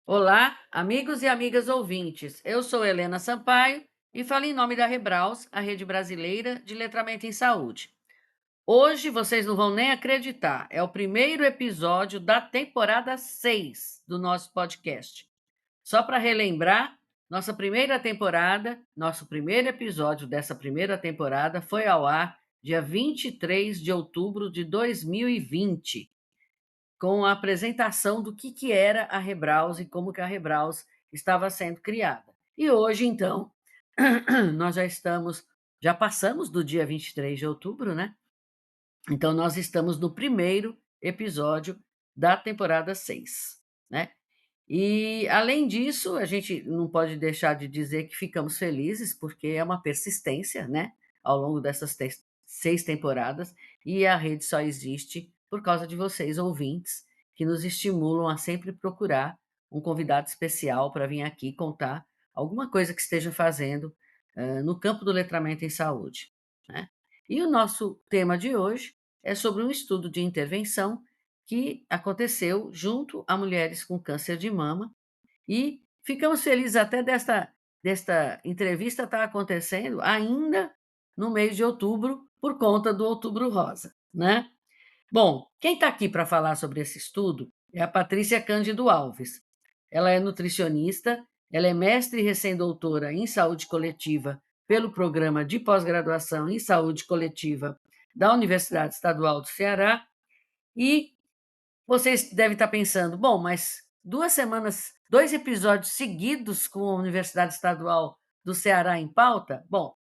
Olá, amigos e amigas ouvintes. Eu sou Helena Sampaio e falo em nome da Rebraus, a Rede Brasileira de Letramento em Saúde. Hoje vocês não vão nem acreditar, é o primeiro episódio da temporada 6 do nosso podcast. Só para relembrar, nossa primeira temporada, nosso primeiro episódio dessa primeira temporada foi ao ar dia 23 de outubro de 2020, com a apresentação do que era a Rebraus e como que a Rebraus estava sendo criada. E hoje, então, nós já passamos do dia 23 de outubro, né? Então, nós estamos no primeiro episódio da temporada 6, né? E, além disso, a gente não pode deixar de dizer que ficamos felizes, porque é uma persistência, né? Ao longo dessas 6 temporadas, e a rede só existe por causa de vocês, ouvintes, que nos estimulam a sempre procurar um convidado especial para vir aqui contar alguma coisa que esteja fazendo no campo do letramento em saúde, né? E o nosso tema de hoje é sobre um estudo de intervenção que aconteceu junto a mulheres com câncer de mama e ficamos felizes até desta entrevista estar acontecendo ainda no mês de outubro, por conta do Outubro Rosa, né? Bom, quem está aqui para falar sobre esse estudo é a Patrícia Cândido Alves. Ela é nutricionista, ela é mestre e recém-doutora em saúde coletiva pelo programa de pós-graduação em saúde coletiva da Universidade Estadual do Ceará e vocês devem estar pensando, bom, mas 2 semanas, 2 episódios seguidos com a Universidade Estadual do Ceará em pauta? Bom,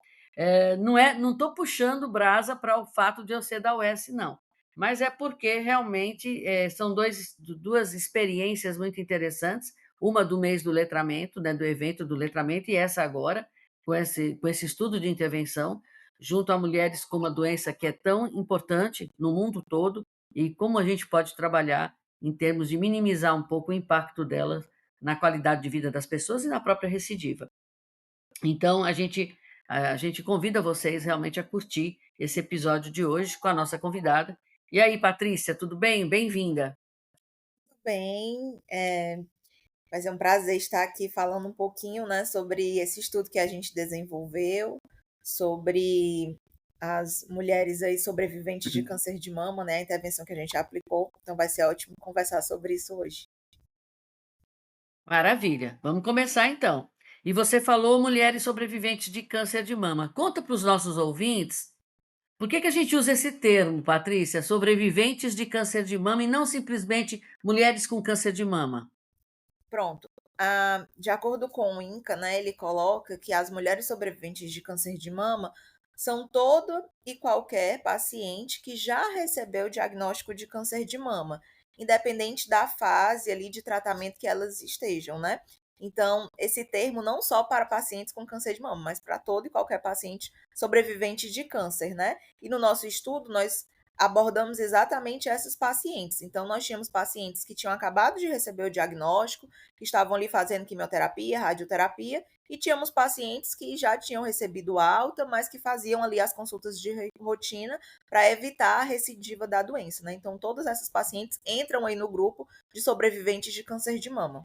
não estou puxando brasa para o fato de eu ser da UES, não. Mas é porque realmente são duas experiências muito interessantes, uma do mês do letramento, né, do evento do letramento, e essa agora, com esse estudo de intervenção, junto a mulheres com uma doença que é tão importante no mundo todo, e como a gente pode trabalhar em termos de minimizar um pouco o impacto delas na qualidade de vida das pessoas e na própria recidiva. Então, a gente convida vocês realmente a curtir esse episódio de hoje com a nossa convidada. E aí, Patrícia, tudo bem? Bem-vinda. Bem, vai ser um prazer estar aqui falando um pouquinho, né, sobre esse estudo que a gente desenvolveu, sobre as mulheres aí sobreviventes de câncer de mama, né, a intervenção que a gente aplicou. Então vai ser ótimo conversar sobre isso hoje. Maravilha. Vamos começar então. E você falou mulheres sobreviventes de câncer de mama. Conta para os nossos ouvintes por que a gente usa esse termo, Patrícia, sobreviventes de câncer de mama e não simplesmente mulheres com câncer de mama? Pronto. De acordo com o INCA, né, ele coloca que as mulheres sobreviventes de câncer de mama são todo e qualquer paciente que já recebeu o diagnóstico de câncer de mama, independente da fase ali de tratamento que elas estejam, né? Então, esse termo não só para pacientes com câncer de mama, mas para todo e qualquer paciente sobrevivente de câncer, né? E no nosso estudo, nós abordamos exatamente essas pacientes. Então, nós tínhamos pacientes que tinham acabado de receber o diagnóstico, que estavam ali fazendo quimioterapia, radioterapia, e tínhamos pacientes que já tinham recebido alta, mas que faziam ali as consultas de rotina para evitar a recidiva da doença, né? Então, todas essas pacientes entram aí no grupo de sobreviventes de câncer de mama.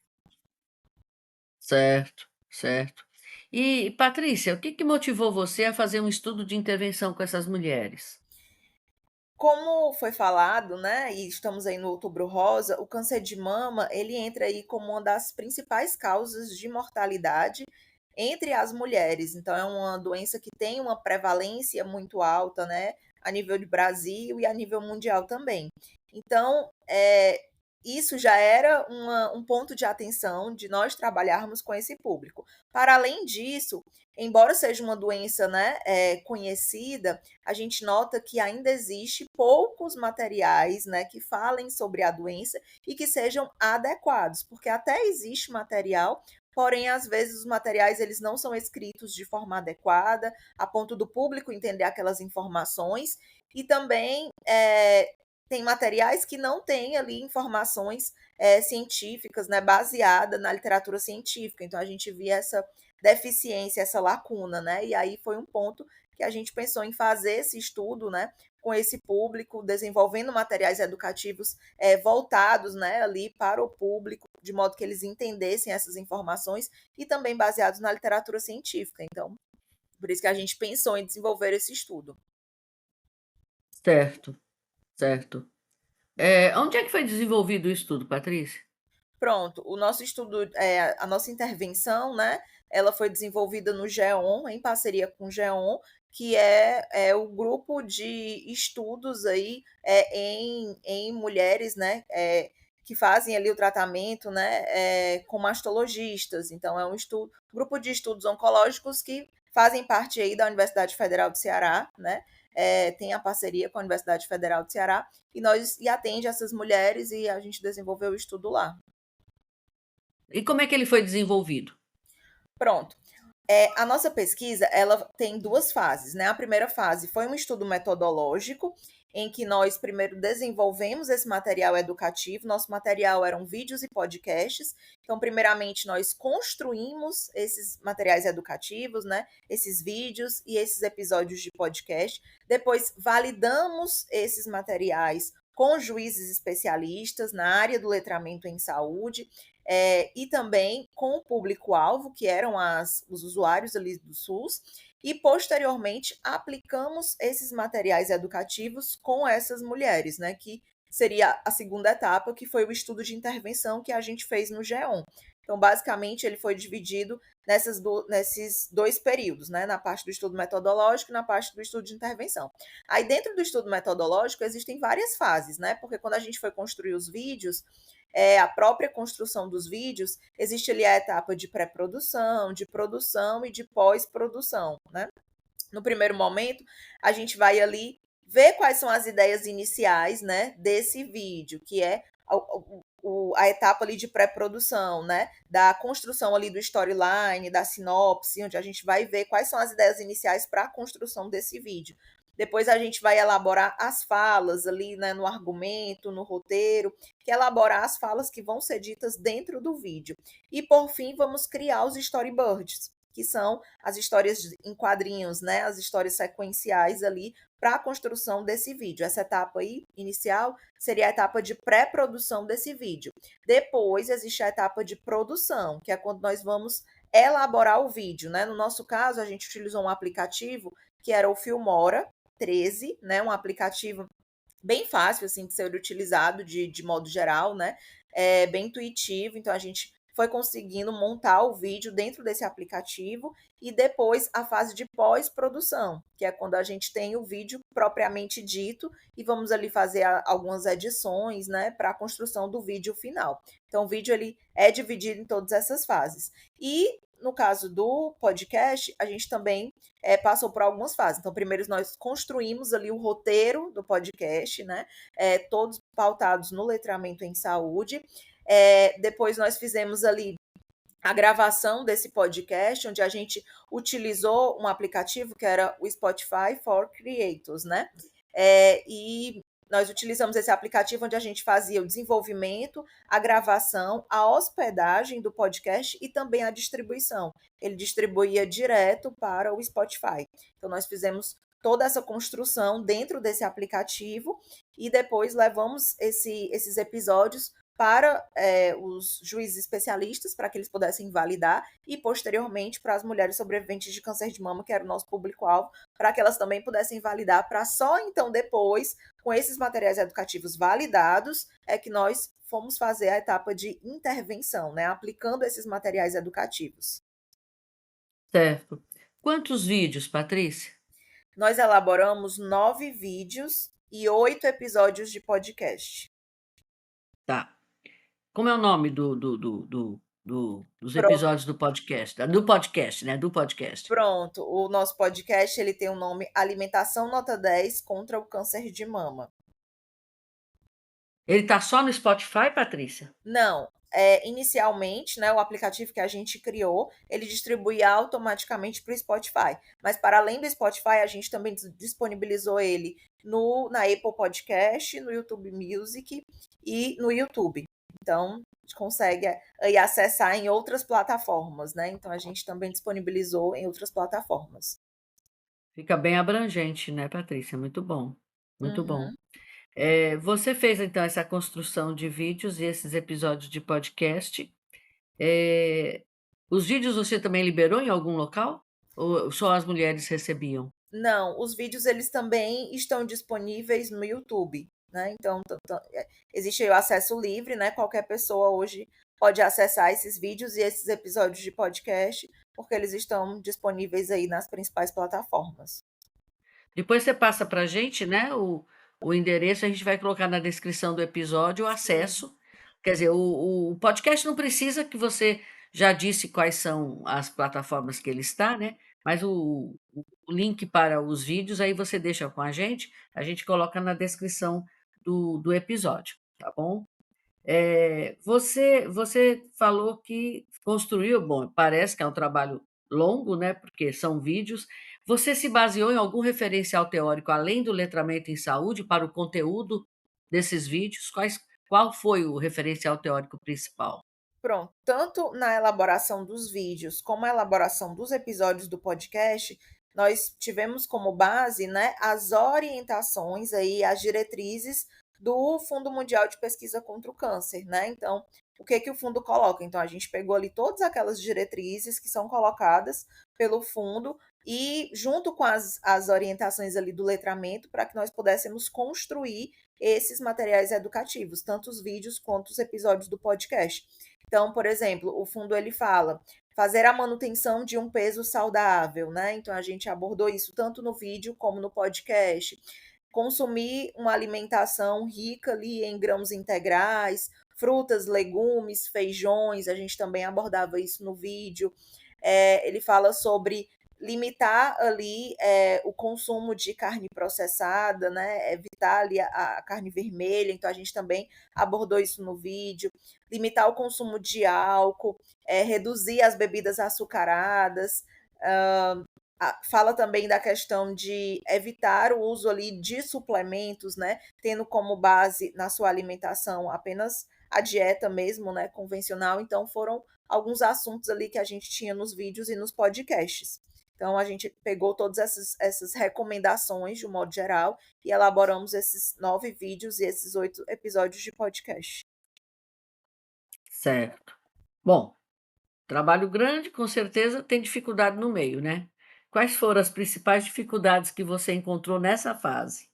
Certo, certo. E, Patrícia, o que motivou você a fazer um estudo de intervenção com essas mulheres? Como foi falado, né, e estamos aí no Outubro Rosa, o câncer de mama, ele entra aí como uma das principais causas de mortalidade entre as mulheres. Então, é uma doença que tem uma prevalência muito alta, né, a nível de Brasil e a nível mundial também. Então, isso já era um ponto de atenção de nós trabalharmos com esse público. Para além disso, embora seja uma doença, né, conhecida, a gente nota que ainda existe poucos materiais, né, que falem sobre a doença e que sejam adequados, porque até existe material, porém às vezes os materiais eles não são escritos de forma adequada, a ponto do público entender aquelas informações e também tem materiais que não têm ali informações científicas, né, baseada na literatura científica. Então a gente via essa deficiência, essa lacuna, né? E aí foi um ponto e a gente pensou em fazer esse estudo, né, com esse público, desenvolvendo materiais educativos voltados, né, ali para o público, de modo que eles entendessem essas informações e também baseados na literatura científica. Então, por isso que a gente pensou em desenvolver esse estudo. Certo, certo. Onde é que foi desenvolvido o estudo, Patrícia? Pronto, o nosso estudo, a nossa intervenção, né, ela foi desenvolvida no GEON, em parceria com o GEON, que é o grupo de estudos aí, em mulheres, né, que fazem ali o tratamento, né, com mastologistas. Então é um grupo de estudos oncológicos que fazem parte aí da Universidade Federal do Ceará, né, tem a parceria com a Universidade Federal do Ceará, e atende essas mulheres e a gente desenvolveu o estudo lá. E como é que ele foi desenvolvido? Pronto. A nossa pesquisa, ela tem 2 fases, né. A primeira fase foi um estudo metodológico, em que nós primeiro desenvolvemos esse material educativo. Nosso material eram vídeos e podcasts. Então, primeiramente, nós construímos esses materiais educativos, né, esses vídeos e esses episódios de podcast. Depois, validamos esses materiais com juízes especialistas na área do letramento em saúde, e também com o público-alvo, que eram os usuários ali do SUS, e posteriormente aplicamos esses materiais educativos com essas mulheres, né? Que seria a segunda etapa, que foi o estudo de intervenção que a gente fez no GEON. Então, basicamente, ele foi dividido nesses 2 períodos, né? Na parte do estudo metodológico e na parte do estudo de intervenção. Aí, dentro do estudo metodológico, existem várias fases, né? Porque quando a gente foi construir os vídeos, a própria construção dos vídeos, existe ali a etapa de pré-produção, de produção e de pós-produção, né? No primeiro momento, a gente vai ali ver quais são as ideias iniciais, né, desse vídeo, que é a etapa ali de pré-produção, né, da construção ali do storyline, da sinopse, onde a gente vai ver quais são as ideias iniciais para a construção desse vídeo. Depois a gente vai elaborar as falas ali, né, no argumento, no roteiro, que é elaborar as falas que vão ser ditas dentro do vídeo. E por fim, vamos criar os storyboards, que são as histórias em quadrinhos, né, as histórias sequenciais ali para a construção desse vídeo. Essa etapa aí, inicial, seria a etapa de pré-produção desse vídeo. Depois existe a etapa de produção, que é quando nós vamos elaborar o vídeo, né? No nosso caso, a gente utilizou um aplicativo que era o Filmora 13, né? Um aplicativo bem fácil assim de ser utilizado de modo geral, né? É bem intuitivo, então a gente foi conseguindo montar o vídeo dentro desse aplicativo e depois a fase de pós-produção, que é quando a gente tem o vídeo propriamente dito e vamos ali fazer algumas edições, né, para a construção do vídeo final. Então o vídeo ele é dividido em todas essas fases. E no caso do podcast, a gente também passou por algumas fases. Então, primeiro nós construímos ali o roteiro do podcast, né? Todos pautados no letramento em saúde. Depois nós fizemos ali a gravação desse podcast, onde a gente utilizou um aplicativo que era o Spotify for Creators, né? E nós utilizamos esse aplicativo onde a gente fazia o desenvolvimento, a gravação, a hospedagem do podcast e também a distribuição. Ele distribuía direto para o Spotify. Então, nós fizemos toda essa construção dentro desse aplicativo e depois levamos esses episódios para os juízes especialistas, para que eles pudessem validar, e posteriormente para as mulheres sobreviventes de câncer de mama, que era o nosso público-alvo, para que elas também pudessem validar, para só então depois, com esses materiais educativos validados, é que nós fomos fazer a etapa de intervenção, né, aplicando esses materiais educativos. Certo. Quantos vídeos, Patrícia? Nós elaboramos 9 vídeos e 8 episódios de podcast. Tá. Como é o nome dos Pronto. episódios do podcast? Do podcast, né? Do podcast. Pronto, o nosso podcast ele tem o nome Alimentação Nota 10 contra o câncer de mama. Ele tá só no Spotify, Patrícia? Não, inicialmente, né, o aplicativo que a gente criou, ele distribuía automaticamente para o Spotify. Mas para além do Spotify, a gente também disponibilizou ele na Apple Podcast, no YouTube Music e no YouTube. Então, a gente consegue aí acessar em outras plataformas, né? Então a gente também disponibilizou em outras plataformas. Fica bem abrangente, né, Patrícia? Muito bom, muito bom. Uhum. Você fez então essa construção de vídeos e esses episódios de podcast. Eh, os vídeos você também liberou em algum local? Ou só as mulheres recebiam? Não, os vídeos eles também estão disponíveis no YouTube, né, então existe aí o acesso livre, né, qualquer pessoa hoje pode acessar esses vídeos e esses episódios de podcast, porque eles estão disponíveis aí nas principais plataformas. Depois você passa para a gente, né, o endereço, a gente vai colocar na descrição do episódio o Sim. acesso. Quer dizer, o podcast não precisa, que você já disse quais são as plataformas que ele está, né, mas o link para os vídeos, aí você deixa com a gente coloca na descrição do episódio, tá bom? Você falou que construiu, bom, parece que é um trabalho longo, né, porque são vídeos. Você se baseou em algum referencial teórico, além do letramento em saúde, para o conteúdo desses vídeos? Qual foi o referencial teórico principal? Pronto, tanto na elaboração dos vídeos, como a elaboração dos episódios do podcast, nós tivemos como base, né, as orientações aí, as diretrizes do Fundo Mundial de Pesquisa contra o Câncer, né? Então, o que que o fundo coloca? Então, a gente pegou ali todas aquelas diretrizes que são colocadas pelo fundo e junto com as orientações ali do letramento para que nós pudéssemos construir esses materiais educativos, tanto os vídeos quanto os episódios do podcast. Então, por exemplo, o fundo ele fala fazer a manutenção de um peso saudável, né? Então a gente abordou isso tanto no vídeo como no podcast. Consumir uma alimentação rica ali em grãos integrais, frutas, legumes, feijões, a gente também abordava isso no vídeo. Ele fala sobre limitar ali o consumo de carne processada, né? Evitar ali a carne vermelha, então a gente também abordou isso no vídeo. Limitar o consumo de álcool, reduzir as bebidas açucaradas. Fala também da questão de evitar o uso ali de suplementos, né? Tendo como base na sua alimentação apenas a dieta mesmo, né? Convencional. Então foram alguns assuntos ali que a gente tinha nos vídeos e nos podcasts. Então a gente pegou todas essas recomendações de um modo geral e elaboramos esses 9 vídeos e esses 8 episódios de podcast. Certo. Bom, trabalho grande, com certeza tem dificuldade no meio, né? Quais foram as principais dificuldades que você encontrou nessa fase?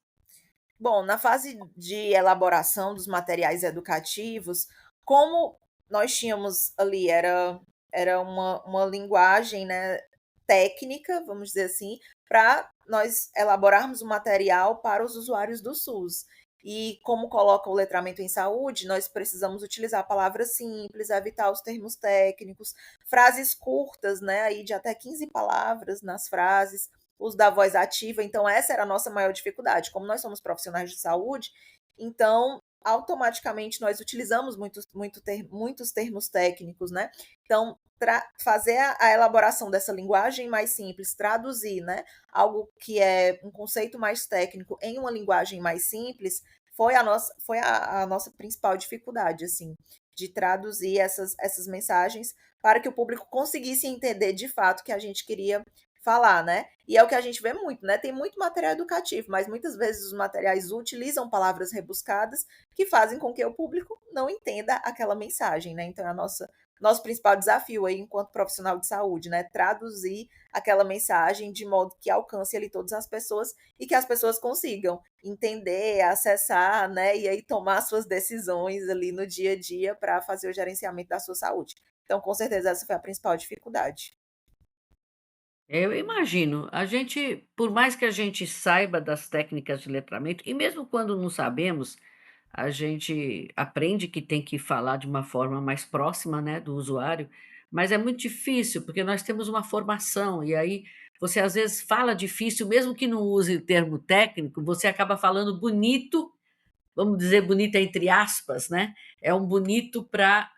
Bom, na fase de elaboração dos materiais educativos, como nós tínhamos ali, era uma linguagem, né, técnica, vamos dizer assim, para nós elaborarmos o material para os usuários do SUS. E como coloca o letramento em saúde, nós precisamos utilizar palavras simples, evitar os termos técnicos, frases curtas, né, aí de até 15 palavras nas frases, uso da voz ativa, então essa era a nossa maior dificuldade. Como nós somos profissionais de saúde, então automaticamente nós utilizamos muitos termos técnicos, né? Então, fazer a elaboração dessa linguagem mais simples, traduzir, né, algo que é um conceito mais técnico em uma linguagem mais simples, foi a nossa principal dificuldade, assim, de traduzir essas mensagens para que o público conseguisse entender de fato o que a gente queria falar, né? E é o que a gente vê muito, né? Tem muito material educativo, mas muitas vezes os materiais utilizam palavras rebuscadas que fazem com que o público não entenda aquela mensagem, né? Então é nosso principal desafio aí enquanto profissional de saúde, né? Traduzir aquela mensagem de modo que alcance ali todas as pessoas e que as pessoas consigam entender, acessar, né? E aí tomar suas decisões ali no dia a dia para fazer o gerenciamento da sua saúde. Então, com certeza, essa foi a principal dificuldade. Eu imagino. A gente, por mais que a gente saiba das técnicas de letramento, e mesmo quando não sabemos, a gente aprende que tem que falar de uma forma mais próxima, né, do usuário, mas é muito difícil, porque nós temos uma formação, e aí você às vezes fala difícil, mesmo que não use o termo técnico, você acaba falando bonito, vamos dizer bonito entre aspas, né? É um bonito para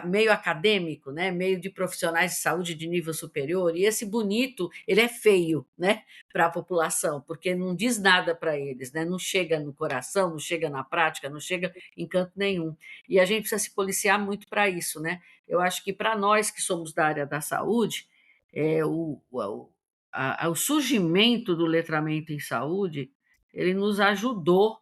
meio acadêmico, né? Meio de profissionais de saúde de nível superior. E esse bonito, ele é feio, né? Para a população, porque não diz nada para eles, né? Não chega no coração, não chega na prática, não chega em canto nenhum. E a gente precisa se policiar muito para isso, né? Eu acho que para nós que somos da área da saúde, é, o, o surgimento do letramento em saúde, ele nos ajudou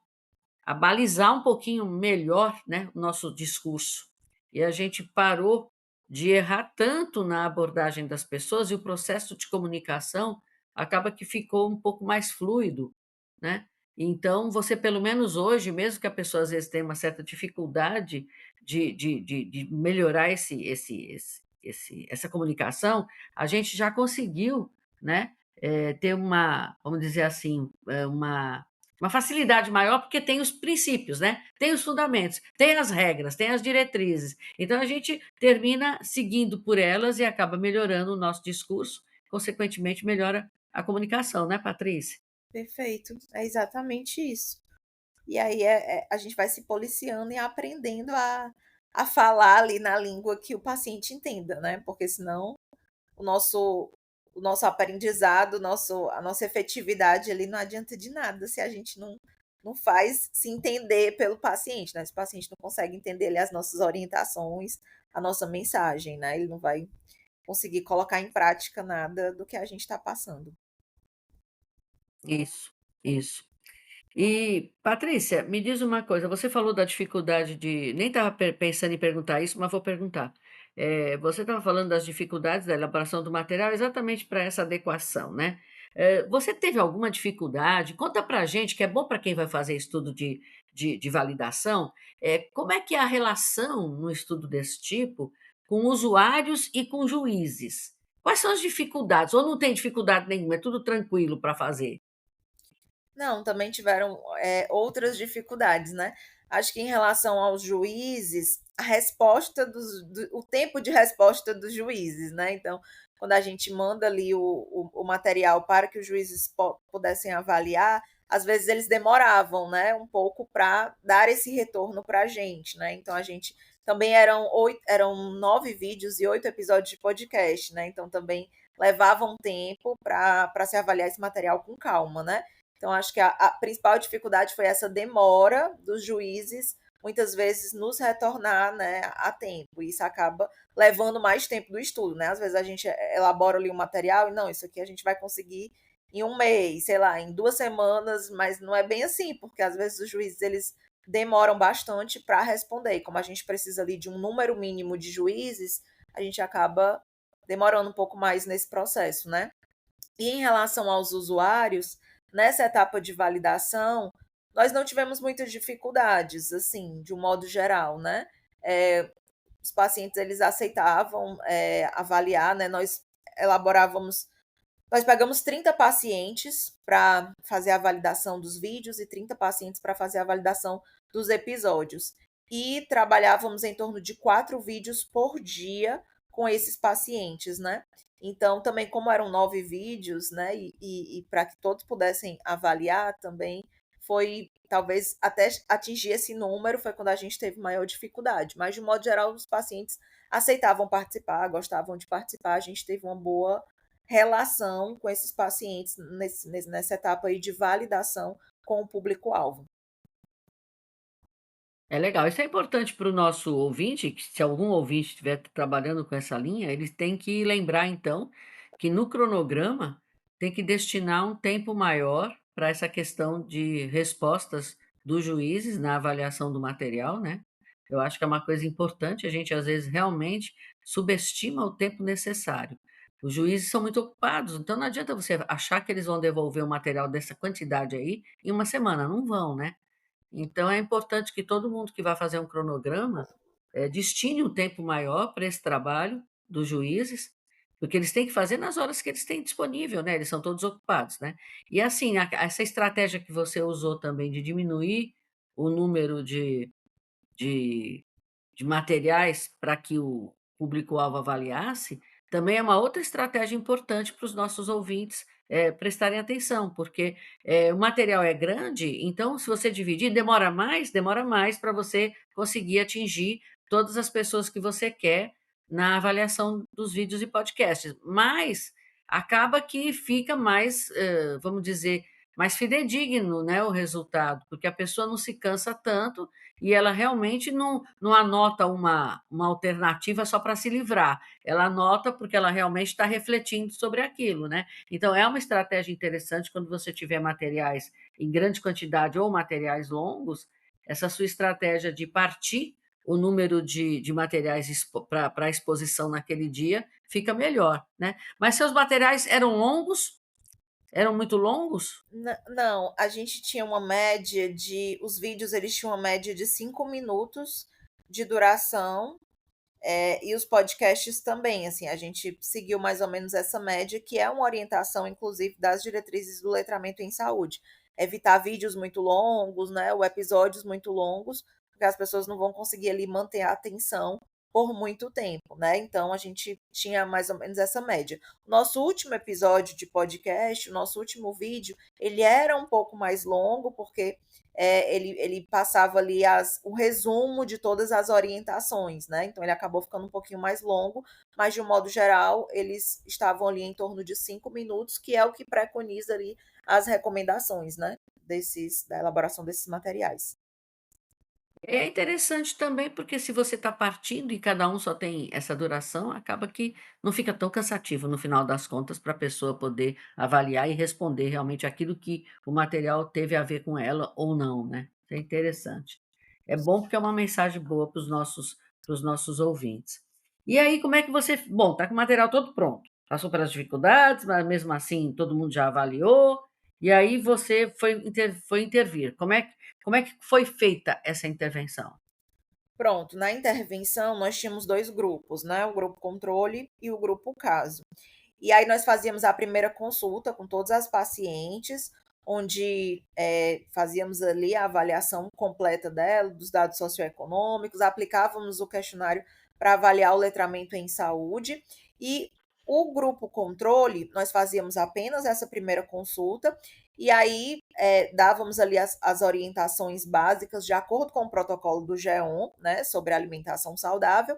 a balizar um pouquinho melhor, né, o nosso discurso. E a gente parou de errar tanto na abordagem das pessoas e o processo de comunicação acaba que ficou um pouco mais fluido, né. Então você pelo menos hoje, mesmo que a pessoa às vezes tenha uma certa dificuldade de melhorar essa comunicação, a gente já conseguiu, né, ter uma, vamos dizer assim, uma facilidade maior, porque tem os princípios, né? Tem os fundamentos, tem as regras, tem as diretrizes. Então a gente termina seguindo por elas e acaba melhorando o nosso discurso, consequentemente melhora a comunicação, né, Patrícia? Perfeito, é exatamente isso. E aí a gente vai se policiando e aprendendo a falar ali na língua que o paciente entenda, né? Porque senão o nosso, o nosso aprendizado, a nossa efetividade ali não adianta de nada se a gente não faz se entender pelo paciente, né? Se o paciente não consegue entender ali as nossas orientações, a nossa mensagem, né? Ele não vai conseguir colocar em prática nada do que a gente está passando. Isso, isso. E, Patrícia, me diz uma coisa, você falou da dificuldade de nem estava pensando em perguntar isso, mas vou perguntar. Você estava falando das dificuldades da elaboração do material exatamente para essa adequação, né. Você teve alguma dificuldade? Conta pra gente, que é bom para quem vai fazer estudo de validação, como é que é a relação no estudo desse tipo com usuários e com juízes? Quais são as dificuldades? Ou não tem dificuldade nenhuma, é tudo tranquilo para fazer? Não, também tiveram, outras dificuldades, né. Acho que em relação aos juízes, a resposta o tempo de resposta dos juízes, né, então, quando a gente manda ali o material para que os juízes pudessem avaliar, às vezes eles demoravam, né, um pouco para dar esse retorno para a gente, né, então a gente também eram 9 vídeos e 8 episódios de podcast, né, então também levava um tempo para se avaliar esse material com calma, né. Então, acho que a principal dificuldade foi essa demora dos juízes, muitas vezes, nos retornar, né, a tempo. E isso acaba levando mais tempo do estudo, né? Às vezes a gente elabora ali um material e não, isso aqui a gente vai conseguir em um mês, sei lá, em 2 semanas, mas não é bem assim, porque às vezes os juízes eles demoram bastante para responder. E como a gente precisa ali de um número mínimo de juízes, a gente acaba demorando um pouco mais nesse processo, né? E em relação aos usuários, nessa etapa de validação, nós não tivemos muitas dificuldades, assim, de um modo geral, né? Os pacientes eles aceitavam avaliar, né? Elaborávamos, nós pegamos 30 pacientes para fazer a validação dos vídeos e 30 pacientes para fazer a validação dos episódios. E trabalhávamos em torno de 4 vídeos por dia com esses pacientes, né? Então, também, como eram 9 vídeos, né? E para que todos pudessem avaliar também, foi talvez até atingir esse número, foi quando a gente teve maior dificuldade. Mas, de um modo geral, os pacientes aceitavam participar, gostavam de participar, a gente teve uma boa relação com esses pacientes nessa etapa aí de validação com o público-alvo. É legal, isso é importante para o nosso ouvinte, que se algum ouvinte estiver trabalhando com essa linha, eles têm que lembrar então que no cronograma tem que destinar um tempo maior para essa questão de respostas dos juízes na avaliação do material, né. Eu acho que é uma coisa importante, a gente às vezes realmente subestima o tempo necessário. Os juízes são muito ocupados, então não adianta você achar que eles vão devolver o material dessa quantidade aí em uma semana, não vão, né. Então é importante que todo mundo que vai fazer um cronograma, destine um tempo maior para esse trabalho dos juízes, porque eles têm que fazer nas horas que eles têm disponível, né, eles são todos ocupados, né. E assim, a essa estratégia que você usou também de diminuir o número de de materiais para que o público-alvo avaliasse, também é uma outra estratégia importante para os nossos ouvintes, prestarem atenção, porque, o material é grande, então se você dividir, demora mais para você conseguir atingir todas as pessoas que você quer na avaliação dos vídeos e podcasts, mas acaba que fica mais, vamos dizer, mais fidedigno, né, o resultado, porque a pessoa não se cansa tanto e ela realmente não anota uma alternativa só para se livrar, ela anota porque ela realmente está refletindo sobre aquilo, né. Então é uma estratégia interessante quando você tiver materiais em grande quantidade ou materiais longos, essa sua estratégia de partir o número de materiais para exposição naquele dia fica melhor, né. Mas seus materiais eram longos? Eram muito longos? Não, a gente tinha uma média de os vídeos eles tinham uma média de 5 minutos de duração, e os podcasts também, assim, a gente seguiu mais ou menos essa média, que é uma orientação, inclusive, das diretrizes do letramento em saúde. Evitar vídeos muito longos, né, ou episódios muito longos, porque as pessoas não vão conseguir ali manter a atenção por muito tempo, né? Então a gente tinha mais ou menos essa média. Nosso último episódio de podcast, o nosso último vídeo, ele era um pouco mais longo, porque ele passava ali o resumo de todas as orientações, né? Então ele acabou ficando um pouquinho mais longo, mas de um modo geral, eles estavam ali em torno de 5 minutos, que é o que preconiza ali as recomendações, né? Da elaboração desses materiais. É interessante também, porque se você está partindo e cada um só tem essa duração, acaba que não fica tão cansativo no final das contas para a pessoa poder avaliar e responder realmente aquilo que o material teve a ver com ela ou não, né. Isso é interessante. É bom porque é uma mensagem boa para os nossos ouvintes. E aí como é que você bom, está com o material todo pronto, passou pelas dificuldades, mas mesmo assim todo mundo já avaliou, e aí você foi intervir. Como é que foi feita essa intervenção? Pronto, na intervenção nós tínhamos 2 grupos, né, o grupo controle e o grupo caso. E aí nós fazíamos a primeira consulta com todas as pacientes, onde, fazíamos ali a avaliação completa dela, dos dados socioeconômicos, aplicávamos o questionário para avaliar o letramento em saúde, e o grupo controle, nós fazíamos apenas essa primeira consulta, e aí, dávamos ali as orientações básicas de acordo com o protocolo do GEON, né, sobre alimentação saudável,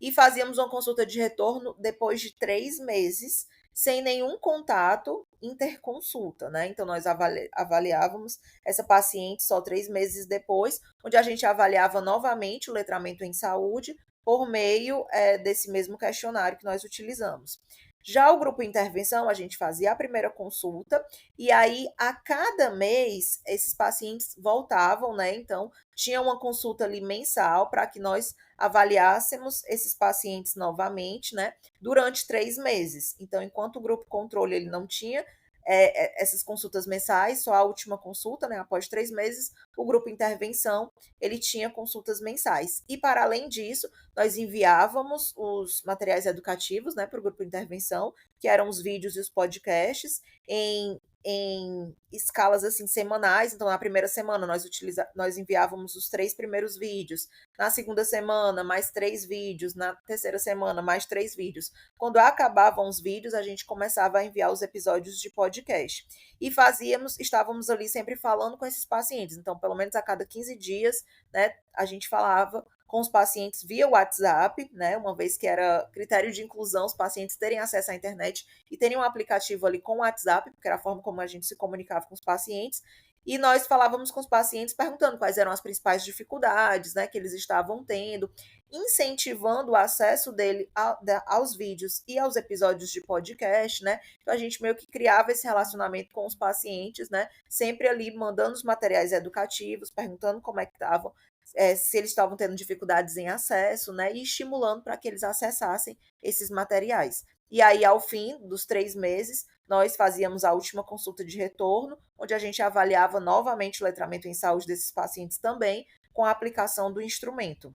e fazíamos uma consulta de retorno depois de 3 meses, sem nenhum contato interconsulta, né? Então, nós avaliávamos essa paciente só 3 meses depois, onde a gente avaliava novamente o letramento em saúde por meio desse mesmo questionário que nós utilizamos. Já o grupo intervenção, a gente fazia a primeira consulta, e aí, a cada mês, esses pacientes voltavam, né? Então, tinha uma consulta ali mensal para que nós avaliássemos esses pacientes novamente, né, durante 3 meses. Então, enquanto o grupo controle ele não tinha essas consultas mensais, só a última consulta, né, após 3 meses, o grupo intervenção ele tinha consultas mensais. E para além disso, nós enviávamos os materiais educativos, né, para o grupo intervenção, que eram os vídeos e os podcasts, em escalas assim semanais. Então, na primeira semana nós enviávamos os 3 primeiros vídeos, na segunda semana mais 3 vídeos, na terceira semana mais 3 vídeos. Quando acabavam os vídeos, a gente começava a enviar os episódios de podcast. E estávamos ali sempre falando com esses pacientes. Então, pelo menos a cada 15 dias, né, a gente falava com os pacientes via WhatsApp, né, uma vez que era critério de inclusão os pacientes terem acesso à internet e terem um aplicativo ali com o WhatsApp, porque era a forma como a gente se comunicava com os pacientes, e nós falávamos com os pacientes perguntando quais eram as principais dificuldades, né, que eles estavam tendo, incentivando o acesso aos vídeos e aos episódios de podcast, né? Então a gente meio que criava esse relacionamento com os pacientes, né? Sempre ali mandando os materiais educativos, perguntando como é que estavam, se eles estavam tendo dificuldades em acesso, né? E estimulando para que eles acessassem esses materiais. E aí, ao fim dos 3 meses, nós fazíamos a última consulta de retorno, onde a gente avaliava novamente o letramento em saúde desses pacientes também, com a aplicação do instrumento.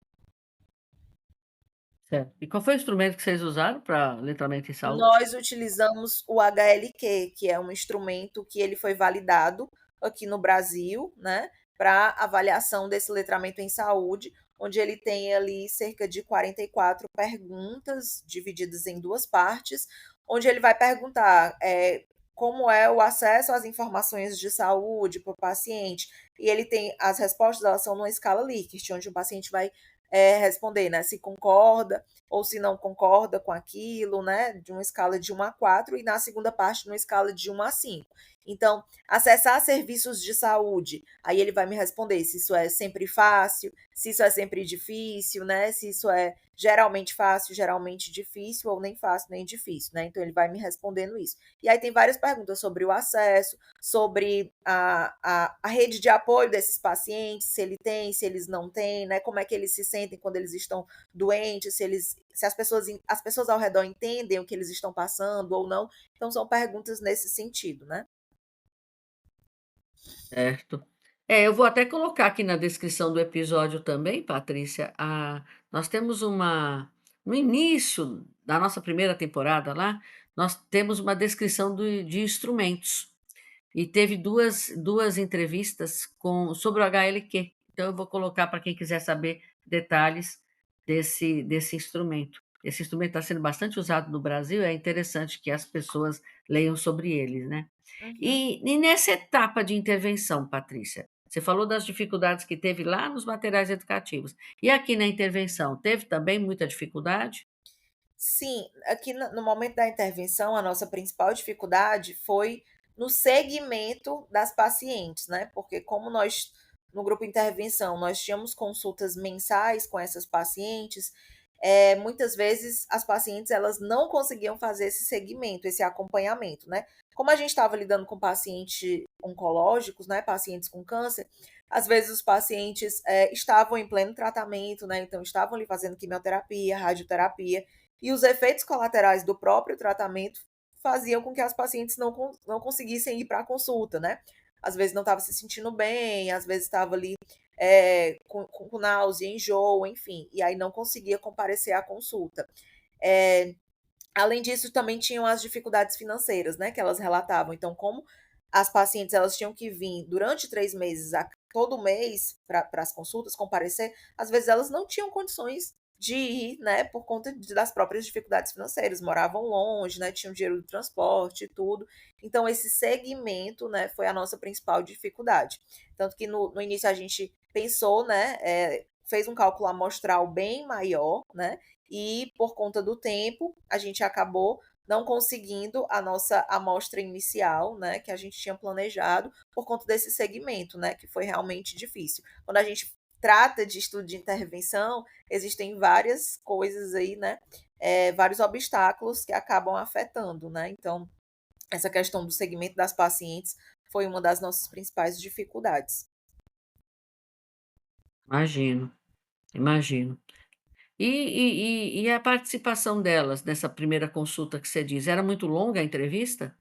Certo. E qual foi o instrumento que vocês usaram para letramento em saúde? Nós utilizamos o HLQ, que é um instrumento que ele foi validado aqui no Brasil, né, para avaliação desse letramento em saúde, onde ele tem ali cerca de 44 perguntas divididas em 2 partes, onde ele vai perguntar, como é o acesso às informações de saúde para o paciente, e ele tem as respostas, elas são numa escala Likert, onde o paciente vai responder, né? Se concorda ou se não concorda com aquilo, né? De uma escala de 1 a 4 e na segunda parte, numa escala de 1 a 5. Então, acessar serviços de saúde, aí ele vai me responder se isso é sempre fácil, se isso é sempre difícil, né? Se isso é geralmente fácil, geralmente difícil, ou nem fácil nem difícil, né? Então ele vai me respondendo isso. E aí tem várias perguntas sobre o acesso, sobre a rede de apoio desses pacientes, se ele tem, se eles não têm, né? Como é que eles se sentem quando eles estão doentes, se as pessoas ao redor entendem o que eles estão passando ou não. Então são perguntas nesse sentido, né? Certo. Eu vou até colocar aqui na descrição do episódio também, Patrícia, nós temos no início da nossa primeira temporada lá, nós temos uma descrição de instrumentos. E teve duas entrevistas sobre o HLQ. Então, eu vou colocar para quem quiser saber detalhes desse instrumento. Esse instrumento está sendo bastante usado no Brasil, é interessante que as pessoas leiam sobre eles, né? Uhum. E nessa etapa de intervenção, Patrícia, você falou das dificuldades que teve lá nos materiais educativos. E aqui na intervenção, teve também muita dificuldade? Sim, aqui no momento da intervenção, a nossa principal dificuldade foi no segmento das pacientes, né? Porque como nós, no grupo intervenção, nós tínhamos consultas mensais com essas pacientes, muitas vezes as pacientes elas não conseguiam fazer esse segmento, esse acompanhamento, né? Como a gente estava lidando com pacientes oncológicos, né? Pacientes com câncer, às vezes os pacientes estavam em pleno tratamento, né? Então estavam ali fazendo quimioterapia, radioterapia, e os efeitos colaterais do próprio tratamento faziam com que as pacientes não conseguissem ir para a consulta, né? Às vezes não estava se sentindo bem, às vezes estava ali com náusea, enjoo, enfim, e aí não conseguia comparecer à consulta. É, Além disso, também tinham as dificuldades financeiras, né, que elas relatavam. Então, como as pacientes elas tinham que vir durante 3 meses, todo mês, para as consultas, comparecer, às vezes elas não tinham condições de ir, né, por conta das próprias dificuldades financeiras, moravam longe, né, tinham dinheiro do transporte e tudo. Então, esse segmento, né, foi a nossa principal dificuldade. Tanto que no início a gente pensou, né, fez um cálculo amostral bem maior, né, e por conta do tempo, a gente acabou não conseguindo a nossa amostra inicial, né, que a gente tinha planejado, por conta desse segmento, né, que foi realmente difícil. Quando a gente trata de estudo de intervenção, existem várias coisas aí, né, vários obstáculos que acabam afetando, né, então essa questão do segmento das pacientes foi uma das nossas principais dificuldades. Imagino, imagino. E a participação delas nessa primeira consulta que você diz, era muito longa a entrevista?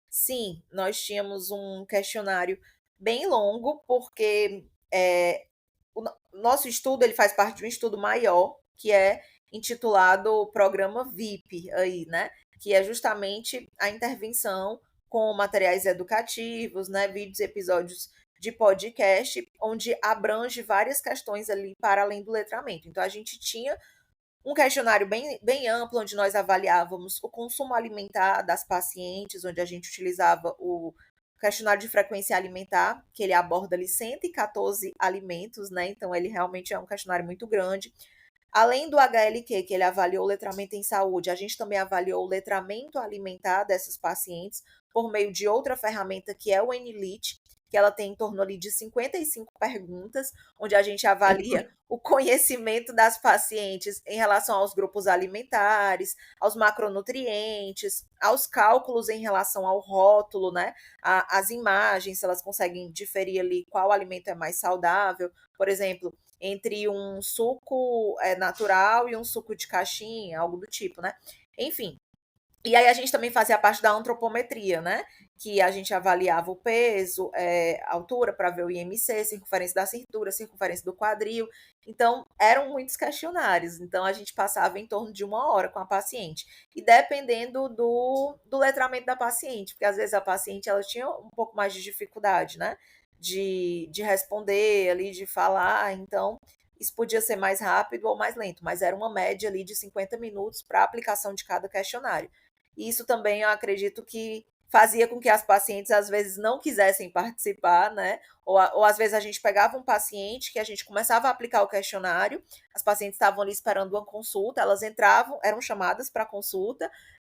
Sim, nós tínhamos um questionário bem longo, porque nosso estudo ele faz parte de um estudo maior, que é intitulado Programa VIP, aí, né? Que é justamente a intervenção com materiais educativos, né? Vídeos, episódios de podcast, onde abrange várias questões ali para além do letramento. Então, a gente tinha um questionário bem amplo, onde nós avaliávamos o consumo alimentar das pacientes, onde a gente utilizava o questionário de frequência alimentar, que ele aborda ali 114 alimentos, né? Então, ele realmente é um questionário muito grande. Além do HLQ, que ele avaliou o letramento em saúde, a gente também avaliou o letramento alimentar dessas pacientes por meio de outra ferramenta que é o NLIT, que ela tem em torno ali de 55 perguntas, onde a gente avalia o conhecimento das pacientes em relação aos grupos alimentares, aos macronutrientes, aos cálculos em relação ao rótulo, né? As imagens, se elas conseguem diferir ali qual alimento é mais saudável. Por exemplo, entre um suco natural e um suco de caixinha, algo do tipo, né? Enfim. E aí a gente também fazia parte da antropometria, né? Que a gente avaliava o peso, altura para ver o IMC, circunferência da cintura, circunferência do quadril. Então, eram muitos questionários. Então, a gente passava em torno de 1 hora com a paciente. E dependendo do letramento da paciente, porque às vezes a paciente ela tinha um pouco mais de dificuldade, né? De responder ali, de falar. Então, isso podia ser mais rápido ou mais lento, mas era uma média ali de 50 minutos para a aplicação de cada questionário. E isso também eu acredito que fazia com que as pacientes às vezes não quisessem participar, né? Ou às vezes a gente pegava um paciente que a gente começava a aplicar o questionário, as pacientes estavam ali esperando uma consulta, elas entravam, eram chamadas para consulta,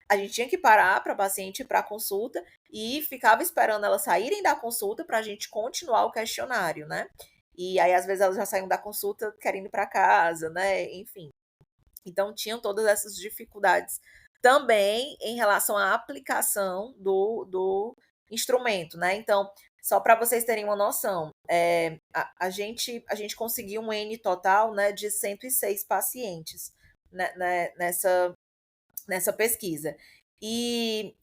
a gente tinha que parar para a paciente ir para a consulta e ficava esperando elas saírem da consulta para a gente continuar o questionário, né? E aí, às vezes, elas já saíam da consulta querendo ir para casa, né? Enfim. Então, tinham todas essas dificuldades também em relação à aplicação do instrumento, né? Então, só para vocês terem uma noção, a gente conseguiu um N total, né, de 106 pacientes, né, nessa pesquisa. E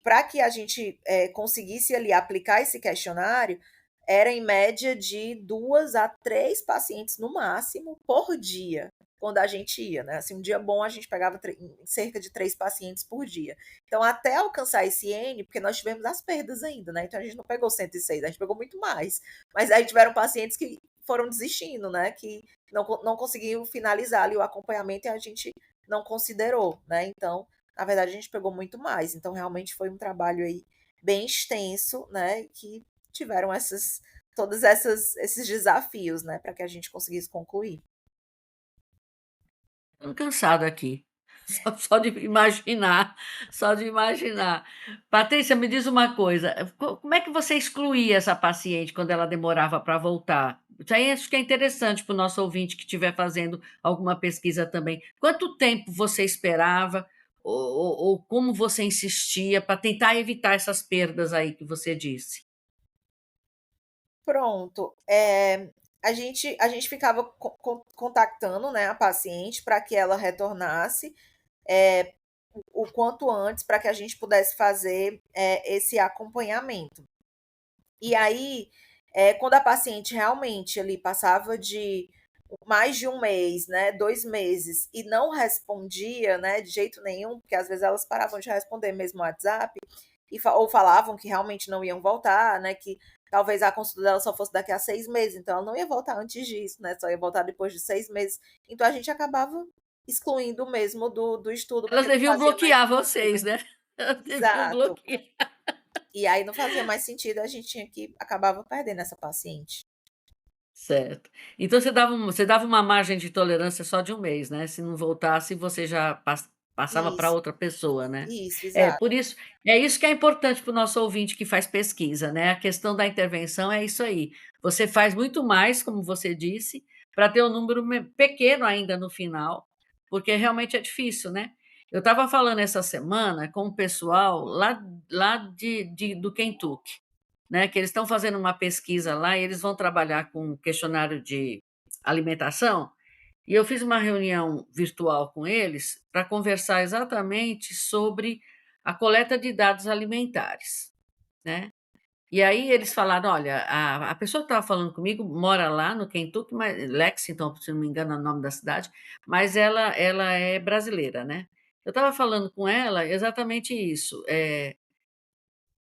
para que a gente conseguisse ali aplicar esse questionário, era em média de 2 a 3 pacientes no máximo por dia, quando a gente ia, né? Assim, um dia bom a gente pegava cerca de 3 pacientes por dia. Então, até alcançar esse N, porque nós tivemos as perdas ainda, né? Então, a gente não pegou 106, a gente pegou muito mais. Mas aí tiveram pacientes que foram desistindo, né? Que não conseguiam finalizar ali o acompanhamento e a gente não considerou, né? Então, na verdade, a gente pegou muito mais. Então, realmente foi um trabalho aí bem extenso, né? Que tiveram esses desafios, né? Para que a gente conseguisse concluir. Tô cansada aqui, só de imaginar, só de imaginar. Patrícia, me diz uma coisa, como é que você excluía essa paciente quando ela demorava para voltar? Isso aí acho que é interessante para o nosso ouvinte que estiver fazendo alguma pesquisa também. Quanto tempo você esperava ou como você insistia para tentar evitar essas perdas aí que você disse? Pronto. A gente ficava contactando, né, a paciente para que ela retornasse é, o quanto antes para que a gente pudesse fazer esse acompanhamento. E aí, quando a paciente realmente ali passava de mais de um mês, né, 2 meses, e não respondia, né, de jeito nenhum, porque às vezes elas paravam de responder mesmo o WhatsApp, ou falavam que realmente não iam voltar, né, que talvez a consulta dela só fosse daqui a 6 meses, então ela não ia voltar antes disso, né, só ia voltar depois de 6 meses. Então a gente acabava excluindo mesmo do estudo, Elas porque não deviam fazia mais bloquear sentido. vocês, né? Elas deviam Exato. bloquear. E aí não fazia mais sentido, a gente tinha que acabava perdendo essa paciente. Certo. Então você dava uma margem de tolerância só de um mês, né, se não voltasse você já passava para Isso, outra pessoa, né. isso, É, exato. por isso é isso que é importante para o nosso ouvinte que faz pesquisa, né, a questão da intervenção é isso aí, você faz muito mais, como você disse, para ter um número pequeno ainda no final, porque realmente é difícil, né. Eu estava falando essa semana com o pessoal lá do Kentucky, né, que eles estão fazendo uma pesquisa lá e eles vão trabalhar com questionário de alimentação, e eu fiz uma reunião virtual com eles para conversar exatamente sobre a coleta de dados alimentares, né. E aí eles falaram: "Olha, a pessoa que estava falando comigo mora lá no Kentucky, mas Lexington, se não me engano é o nome da cidade, mas ela é brasileira, né". Eu estava falando com ela exatamente isso,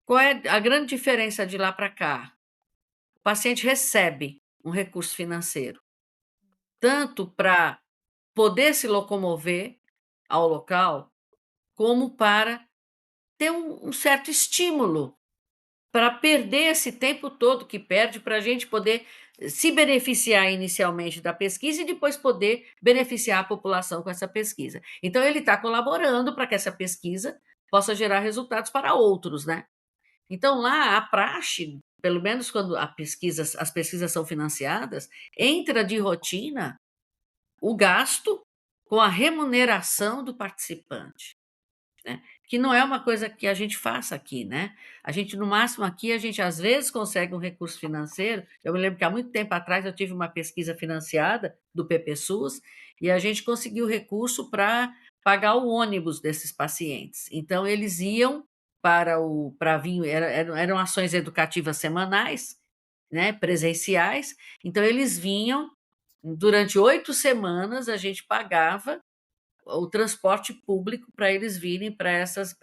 qual é a grande diferença de lá para cá? O paciente recebe um recurso financeiro, tanto para poder se locomover ao local, como para ter um certo estímulo para perder esse tempo todo que perde para a gente poder se beneficiar inicialmente da pesquisa e depois poder beneficiar a população com essa pesquisa. Então ele está colaborando para que essa pesquisa possa gerar resultados para outros, né? Então lá a praxe, pelo menos quando as pesquisas são financiadas, entra de rotina o gasto com a remuneração do participante, né, que não é uma coisa que a gente faça aqui, né. A gente no máximo aqui, a gente às vezes consegue um recurso financeiro, eu me lembro que há muito tempo atrás eu tive uma pesquisa financiada do PPSUS, e a gente conseguiu recurso para pagar o ônibus desses pacientes. Então eles iam para vir eram ações educativas semanais, né, presenciais, então eles vinham, durante 8 semanas a gente pagava o transporte público para eles virem para essas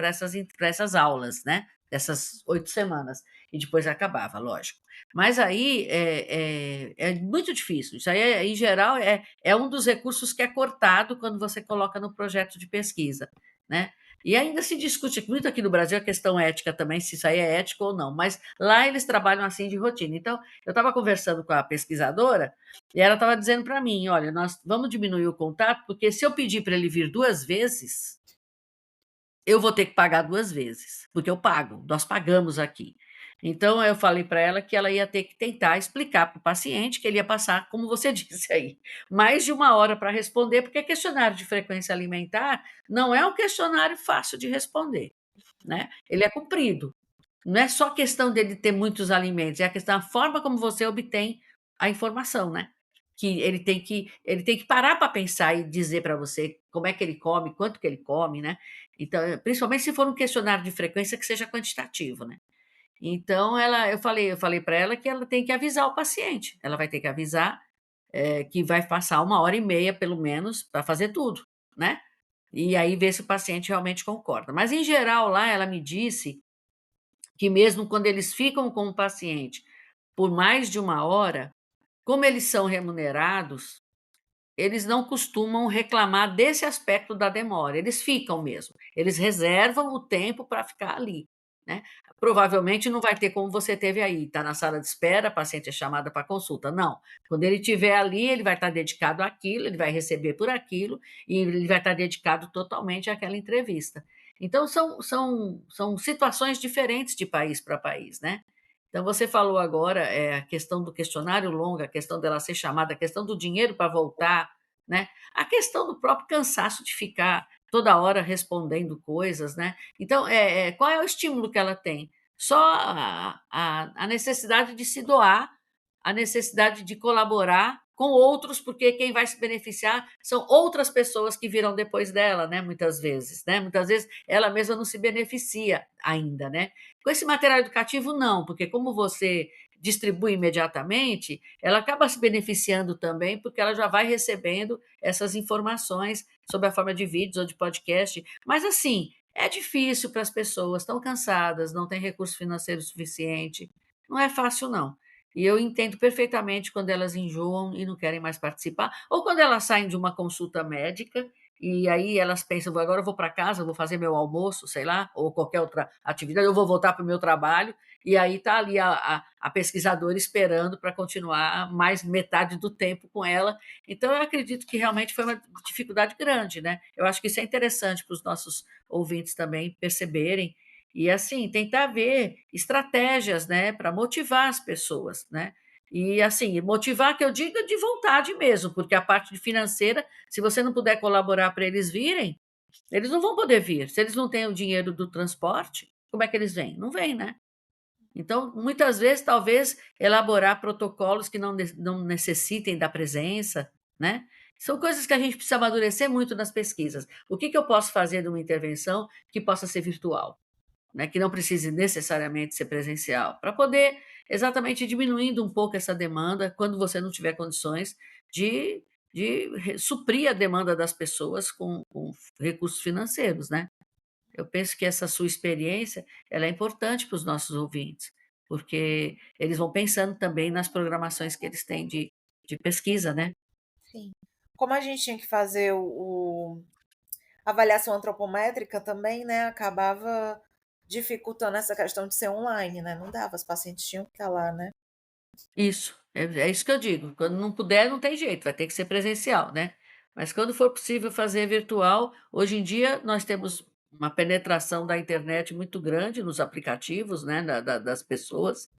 aulas, né, dessas 8 semanas, e depois acabava, lógico. Mas aí é muito difícil, isso aí em geral é um dos recursos que é cortado quando você coloca no projeto de pesquisa, né. E ainda se discute muito aqui no Brasil a questão ética também, se isso aí é ético ou não, mas lá eles trabalham assim de rotina. Então, eu estava conversando com a pesquisadora e ela estava dizendo para mim: olha, nós vamos diminuir o contato, porque se eu pedir para ele vir 2 vezes, eu vou ter que pagar 2 vezes, porque eu pago, nós pagamos aqui. Então, eu falei para ela que ela ia ter que tentar explicar para o paciente que ele ia passar, como você disse aí, mais de 1 hora para responder, porque questionário de frequência alimentar não é um questionário fácil de responder, né? Ele é comprido. Não é só questão dele ter muitos alimentos, é a questão da forma como você obtém a informação, né? Que ele tem que parar para pensar e dizer para você como é que ele come, quanto que ele come, né? Então, principalmente se for um questionário de frequência que seja quantitativo, né? Então, eu falei para ela que ela tem que avisar o paciente. Ela vai ter que avisar que vai passar 1 hora e meia, pelo menos, para fazer tudo, né? E aí ver se o paciente realmente concorda. Mas, em geral, lá ela me disse que mesmo quando eles ficam com o paciente por mais de 1 hora, como eles são remunerados, eles não costumam reclamar desse aspecto da demora, eles ficam mesmo, eles reservam o tempo para ficar ali, né. Provavelmente não vai ter como você teve aí, está na sala de espera, a paciente é chamada para consulta, não. Quando ele estiver ali, ele vai estar dedicado àquilo, ele vai receber por aquilo, e ele vai estar dedicado totalmente àquela entrevista. Então são situações diferentes de país para país, né. Então você falou agora, a questão do questionário longo, a questão dela ser chamada, a questão do dinheiro para voltar, né, a questão do próprio cansaço de ficar toda hora respondendo coisas, né. Então, qual é o estímulo que ela tem? Só a necessidade de se doar, a necessidade de colaborar com outros, porque quem vai se beneficiar são outras pessoas que virão depois dela, né, muitas vezes, né. Muitas vezes ela mesma não se beneficia ainda, né. Com esse material educativo não, porque como você distribui imediatamente, ela acaba se beneficiando também, porque ela já vai recebendo essas informações sob a forma de vídeos ou de podcast. Mas assim, é difícil para as pessoas, estão cansadas, não têm recurso financeiro suficiente, não é fácil não. E eu entendo perfeitamente quando elas enjoam e não querem mais participar, ou quando elas saem de uma consulta médica e aí elas pensam: "Agora eu vou para casa, vou fazer meu almoço", sei lá, ou qualquer outra atividade, eu vou voltar para o meu trabalho, e aí está ali a pesquisadora esperando para continuar mais metade do tempo com ela. Então eu acredito que realmente foi uma dificuldade grande, né. Eu acho que isso é interessante para os nossos ouvintes também perceberem, e assim, tentar ver estratégias, né, para motivar as pessoas, né. E assim, motivar que eu diga de vontade mesmo, porque a parte financeira, se você não puder colaborar para eles virem, eles não vão poder vir. Se eles não têm o dinheiro do transporte, como é que eles vêm? Não vêm, né. Então, muitas vezes, talvez, elaborar protocolos que não necessitem da presença, né. São coisas que a gente precisa amadurecer muito nas pesquisas. O que que eu posso fazer de uma intervenção que possa ser virtual? Né, que não precise necessariamente ser presencial, para poder exatamente diminuindo um pouco essa demanda, quando você não tiver condições de suprir a demanda das pessoas com recursos financeiros, né. Eu penso que essa sua experiência, ela é importante para os nossos ouvintes, porque eles vão pensando também nas programações que eles têm de pesquisa, né. Sim. Como a gente tinha que fazer avaliação antropométrica também, né, acabava dificultando essa questão de ser online, né, não dava, os pacientes tinham que estar lá, né. Isso, é isso que eu digo, quando não puder, não tem jeito, vai ter que ser presencial, né. Mas quando for possível fazer virtual, hoje em dia nós temos uma penetração da internet muito grande nos aplicativos, né, das pessoas.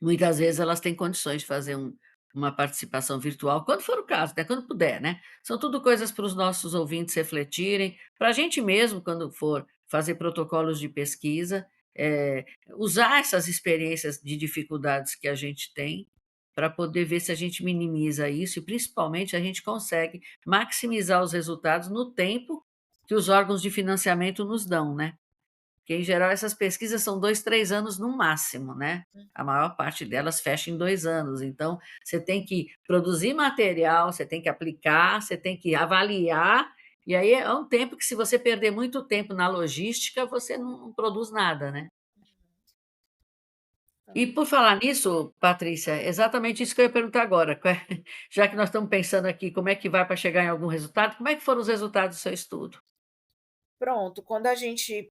Muitas vezes elas têm condições de fazer uma participação virtual, quando for o caso, né, quando puder, né. São tudo coisas para os nossos ouvintes refletirem, para a gente mesmo, quando for fazer protocolos de pesquisa, usar essas experiências de dificuldades que a gente tem, para poder ver se a gente minimiza isso e, principalmente, a gente consegue maximizar os resultados no tempo que os órgãos de financiamento nos dão, né. Porque, em geral, essas pesquisas são 2, 3 anos no máximo, né. A maior parte delas fecha em 2 anos, então você tem que produzir material, você tem que aplicar, você tem que avaliar, e aí é um tempo que, se você perder muito tempo na logística, você não produz nada, né. E por falar nisso, Patrícia, exatamente isso que eu ia perguntar agora, já que nós estamos pensando aqui como é que vai para chegar em algum resultado, como é que foram os resultados do seu estudo? Pronto, quando a gente,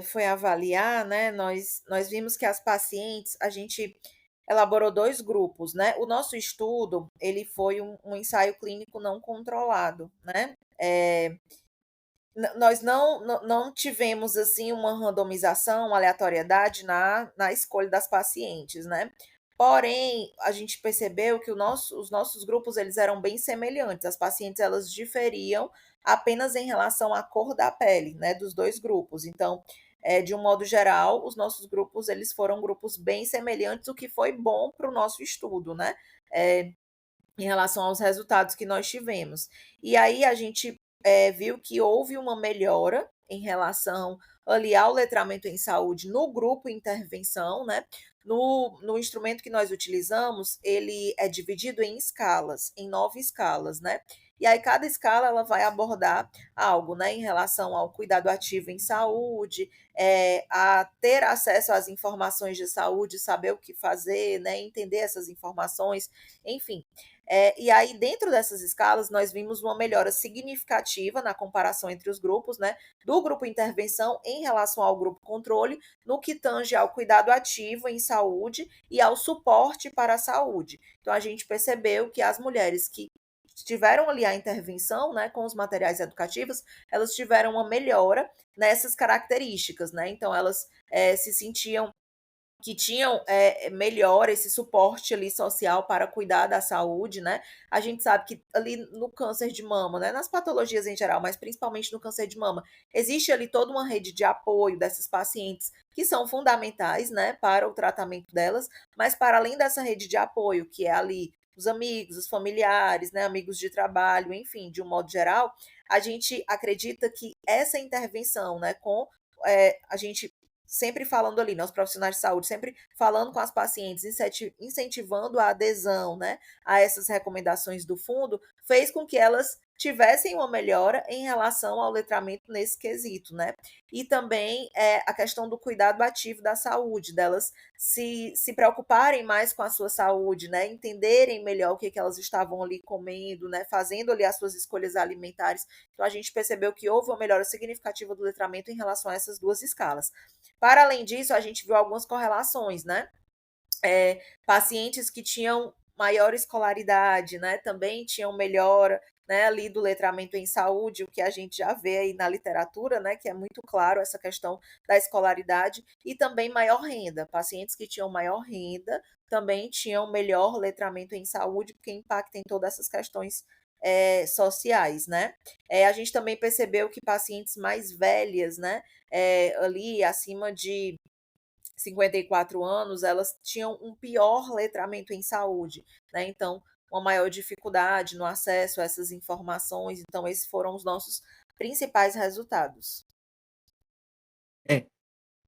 foi avaliar, né, nós vimos que as pacientes a gente elaborou 2 grupos, né. O nosso estudo, ele foi um ensaio clínico não controlado, né. Nós não tivemos, assim, uma randomização, uma aleatoriedade na escolha das pacientes, né. Porém, a gente percebeu que os nossos grupos, eles eram bem semelhantes, as pacientes elas diferiam apenas em relação à cor da pele, né, dos 2 grupos. Então, de um modo geral, os nossos grupos, eles foram grupos bem semelhantes, o que foi bom para o nosso estudo, né, eh, em relação aos resultados que nós tivemos. E aí a gente, viu que houve uma melhora em relação ali ao letramento em saúde no grupo intervenção, né. No instrumento que nós utilizamos, ele é dividido em escalas, em 9 escalas, né. E aí cada escala ela vai abordar algo, né, em relação ao cuidado ativo em saúde, a ter acesso às informações de saúde, saber o que fazer, né, entender essas informações, enfim. E aí, dentro dessas escalas, nós vimos uma melhora significativa na comparação entre os grupos, né? Do grupo intervenção em relação ao grupo controle, no que tange ao cuidado ativo em saúde e ao suporte para a saúde. Então, a gente percebeu que as mulheres que tiveram ali a intervenção, né, com os materiais educativos, elas tiveram uma melhora nessas características, né? Então, elas se sentiam que tinham, melhor esse suporte ali social para cuidar da saúde, né. A gente sabe que ali no câncer de mama, né, nas patologias em geral, mas principalmente no câncer de mama, existe ali toda uma rede de apoio dessas pacientes que são fundamentais, né, para o tratamento delas, mas para além dessa rede de apoio, que é ali os amigos, os familiares, né, amigos de trabalho, enfim, de um modo geral, a gente acredita que essa intervenção, né, com, a gente sempre falando ali, né, os profissionais de saúde sempre falando com as pacientes, incentivando a adesão, né, a essas recomendações do fundo, fez com que elas tivessem uma melhora em relação ao letramento nesse quesito, né. E também, a questão do cuidado ativo da saúde, delas se preocuparem mais com a sua saúde, né, entenderem melhor o que elas estavam ali comendo, né, fazendo ali as suas escolhas alimentares. Então a gente percebeu que houve uma melhora significativa do letramento em relação a essas 2 escalas. Para além disso, a gente viu algumas correlações, né? Pacientes que tinham maior escolaridade, né, também tinham melhora, né, ali do letramento em saúde, o que a gente já vê aí na literatura, né, que é muito claro essa questão da escolaridade, e também maior renda. Pacientes que tinham maior renda também tinham melhor letramento em saúde, porque impacta em todas essas questões sociais, né. A gente também percebeu que pacientes mais velhas, né, ali acima de 54 anos, elas tinham um pior letramento em saúde, né, então, uma maior dificuldade no acesso a essas informações, então esses foram os nossos principais resultados. É.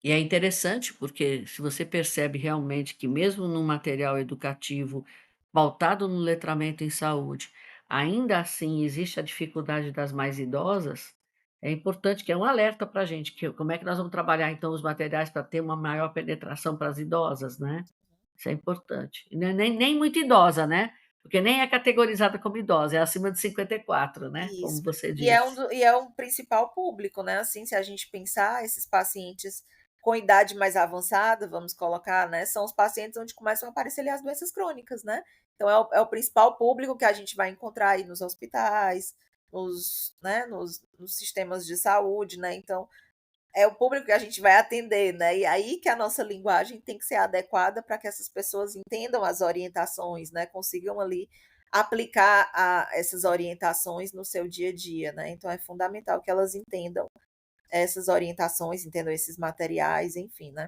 E é interessante, porque se você percebe realmente que mesmo num material educativo pautado no letramento em saúde, ainda assim existe a dificuldade das mais idosas, é importante que é um alerta para a gente, que como é que nós vamos trabalhar então os materiais para ter uma maior penetração para as idosas, né? Isso é importante. E não é nem muito idosa, né? Porque nem é categorizada como idosa, é acima de 54, né? Como Isso. você E é disse. um principal público, né, assim, se a gente pensar, esses pacientes com idade mais avançada, vamos colocar, né, são os pacientes onde começam a aparecer ali as doenças crônicas, né. Então é o principal público que a gente vai encontrar aí nos hospitais, nos sistemas de saúde, né, então é o público que a gente vai atender, né, e aí que a nossa linguagem tem que ser adequada para que essas pessoas entendam as orientações, né, consigam ali aplicar essas orientações no seu dia a dia, né, então é fundamental que elas entendam essas orientações, entendam esses materiais, enfim, né.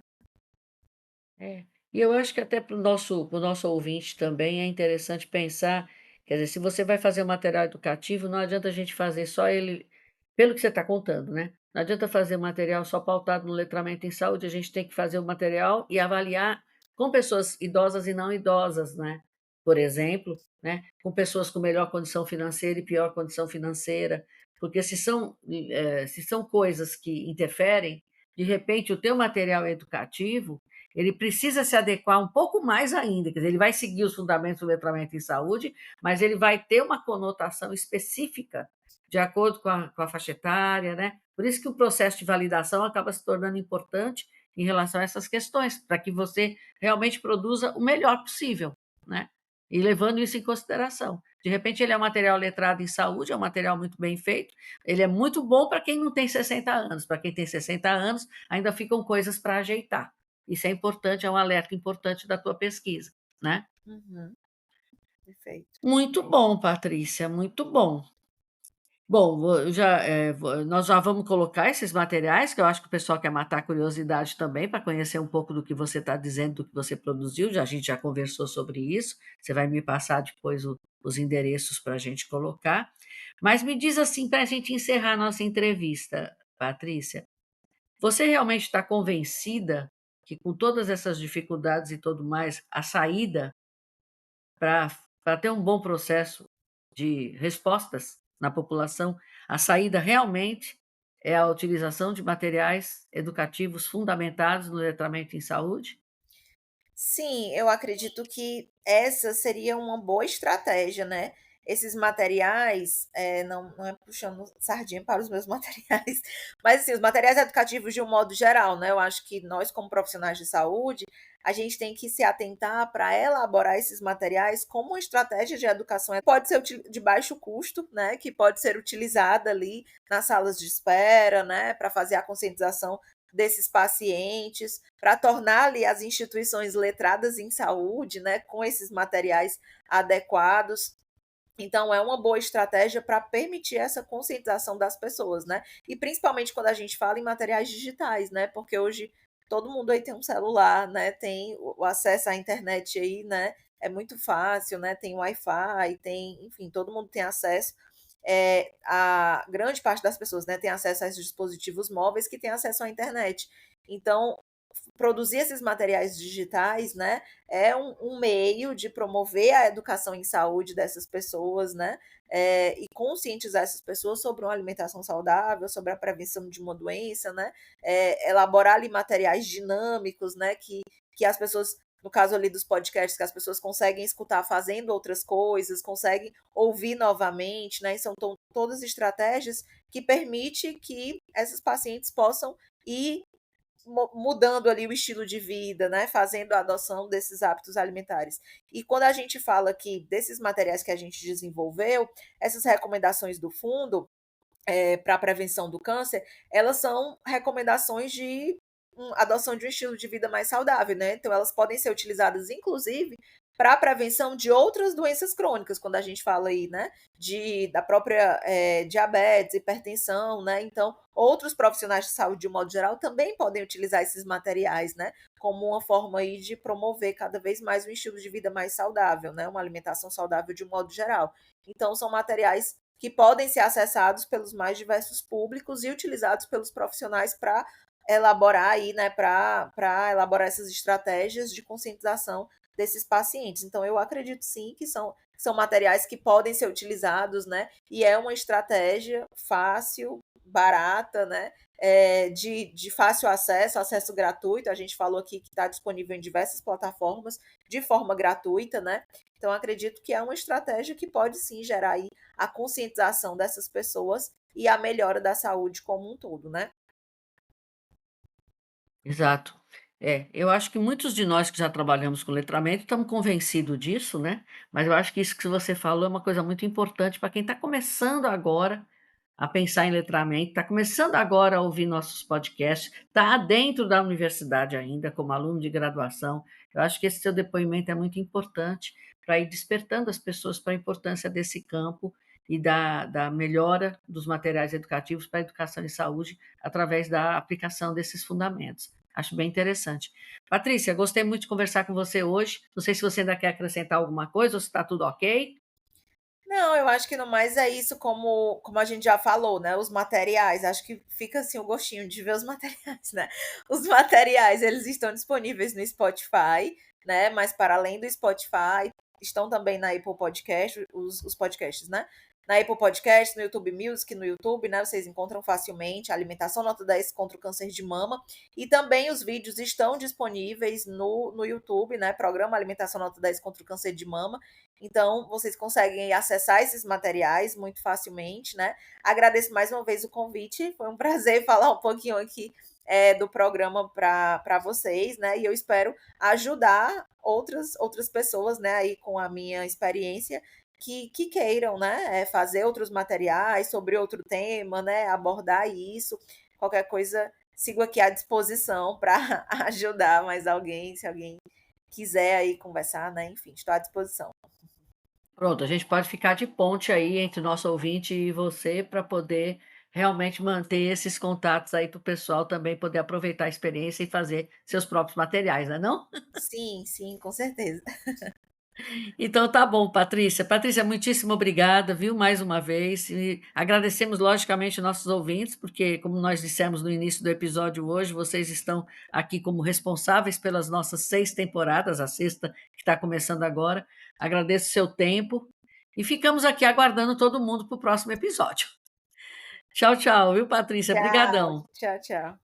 É. E eu acho que até para o nosso ouvinte também é interessante pensar, quer dizer, se você vai fazer um material educativo, não adianta a gente fazer só ele pelo que você está contando, né, não adianta fazer um material só pautado no letramento em saúde, a gente tem que fazer o material e avaliar com pessoas idosas e não idosas, né, por exemplo, né, com pessoas com melhor condição financeira e pior condição financeira, porque se são coisas que interferem, de repente o teu material educativo ele precisa se adequar um pouco mais ainda, quer dizer, ele vai seguir os fundamentos do letramento em saúde, mas ele vai ter uma conotação específica de acordo com a faixa etária, né? Por isso que o processo de validação acaba se tornando importante em relação a essas questões, para que você realmente produza o melhor possível, né? E levando isso em consideração. De repente, ele é um material letrado em saúde, é um material muito bem feito, ele é muito bom para quem não tem 60 anos, para quem tem 60 anos, ainda ficam coisas para ajeitar. Isso é importante, é um alerta importante da tua pesquisa, né? Uhum, perfeito. Muito bom, Patrícia, muito bom. Bom, nós já vamos colocar esses materiais, que eu acho que o pessoal quer matar a curiosidade também, para conhecer um pouco do que você está dizendo, do que você produziu, a gente já conversou sobre isso, você vai me passar depois os endereços para a gente colocar. Mas me diz assim, para a gente encerrar a nossa entrevista, Patrícia, você realmente está convencida que com todas essas dificuldades e tudo mais, a saída para ter um bom processo de respostas na população, a saída realmente é a utilização de materiais educativos fundamentados no letramento em saúde? Sim, eu acredito que essa seria uma boa estratégia, né. Esses materiais, não é puxando sardinha para os meus materiais, mas assim, os materiais educativos de um modo geral, né, eu acho que nós como profissionais de saúde, a gente tem que se atentar para elaborar esses materiais como uma estratégia de educação, pode ser de baixo custo, né, que pode ser utilizada ali nas salas de espera, né, para fazer a conscientização desses pacientes, para tornar ali as instituições letradas em saúde, né, com esses materiais adequados. Então, é uma boa estratégia para permitir essa conscientização das pessoas, né? E principalmente quando a gente fala em materiais digitais, né? Porque hoje todo mundo aí tem um celular, né? Tem o acesso à internet aí, né? É muito fácil, né? Tem Wi-Fi, tem, enfim, todo mundo tem acesso. A grande parte das pessoas, né, tem acesso a esses dispositivos móveis que têm acesso à internet. Então, produzir esses materiais digitais, né, é um meio de promover a educação em saúde dessas pessoas, né, e conscientizar essas pessoas sobre uma alimentação saudável, sobre a prevenção de uma doença, né, elaborar ali materiais dinâmicos, né, que as pessoas, no caso ali dos podcasts, que as pessoas conseguem escutar fazendo outras coisas, conseguem ouvir novamente, né, e são todas estratégias que permitem que esses pacientes possam ir mudando ali o estilo de vida, né, fazendo a adoção desses hábitos alimentares. E quando a gente fala aqui desses materiais que a gente desenvolveu, essas recomendações do fundo para a prevenção do câncer, elas são recomendações de adoção de um estilo de vida mais saudável, né? Então, elas podem ser utilizadas, inclusive, para a prevenção de outras doenças crônicas, quando a gente fala aí, né, da própria diabetes, hipertensão, né? Então, outros profissionais de saúde, de um modo geral, também podem utilizar esses materiais, né, como uma forma aí de promover cada vez mais um estilo de vida mais saudável, né, uma alimentação saudável de um modo geral. Então, são materiais que podem ser acessados pelos mais diversos públicos e utilizados pelos profissionais para elaborar aí, né, para elaborar essas estratégias de conscientização desses pacientes. Então, eu acredito sim que são materiais que podem ser utilizados, né, e é uma estratégia fácil, barata, né, de fácil acesso, acesso gratuito. A gente falou aqui que está disponível em diversas plataformas de forma gratuita, né? Então, acredito que é uma estratégia que pode sim gerar aí a conscientização dessas pessoas e a melhora da saúde como um todo, né? Exato. É, eu acho que muitos de nós que já trabalhamos com letramento estamos convencidos disso, né? Mas eu acho que isso que você falou é uma coisa muito importante para quem está começando agora a pensar em letramento, está começando agora a ouvir nossos podcasts, está dentro da universidade ainda, como aluno de graduação. Eu acho que esse seu depoimento é muito importante para ir despertando as pessoas para a importância desse campo e da melhora dos materiais educativos para a educação e saúde através da aplicação desses fundamentos. Acho bem interessante. Patrícia, gostei muito de conversar com você hoje. Não sei se você ainda quer acrescentar alguma coisa ou se está tudo ok. Não, eu acho que no mais é isso, como a gente já falou, né? Os materiais, acho que fica assim o gostinho de ver os materiais, né? Os materiais, eles estão disponíveis no Spotify, né? Mas para além do Spotify, estão também na Apple Podcast, os podcasts, né? na Apple Podcast, no YouTube Music, no YouTube, né? Vocês encontram facilmente Alimentação Nota 10 contra o câncer de mama. E também os vídeos estão disponíveis no YouTube, né? Programa Alimentação Nota 10 contra o câncer de mama. Então, vocês conseguem acessar esses materiais muito facilmente, né? Agradeço mais uma vez o convite. Foi um prazer falar um pouquinho aqui do programa para vocês, né? E eu espero ajudar outras pessoas, né, aí com a minha experiência que queiram, né, fazer outros materiais sobre outro tema, né, abordar isso. Qualquer coisa, sigo aqui à disposição para ajudar mais alguém, se alguém quiser aí conversar, né? Enfim, estou à disposição. Pronto, a gente pode ficar de ponte aí entre o nosso ouvinte e você para poder realmente manter esses contatos aí para o pessoal também poder aproveitar a experiência e fazer seus próprios materiais, não é não? Sim, sim, com certeza. Então tá bom, Patrícia. Patrícia, muitíssimo obrigada, viu, mais uma vez. E agradecemos, logicamente, nossos ouvintes, porque, como nós dissemos no início do episódio hoje, vocês estão aqui como responsáveis pelas nossas 6 temporadas, a sexta que está começando agora. Agradeço seu tempo e ficamos aqui aguardando todo mundo para o próximo episódio. Tchau, tchau, viu, Patrícia? Tchau, Obrigadão. tchau, tchau.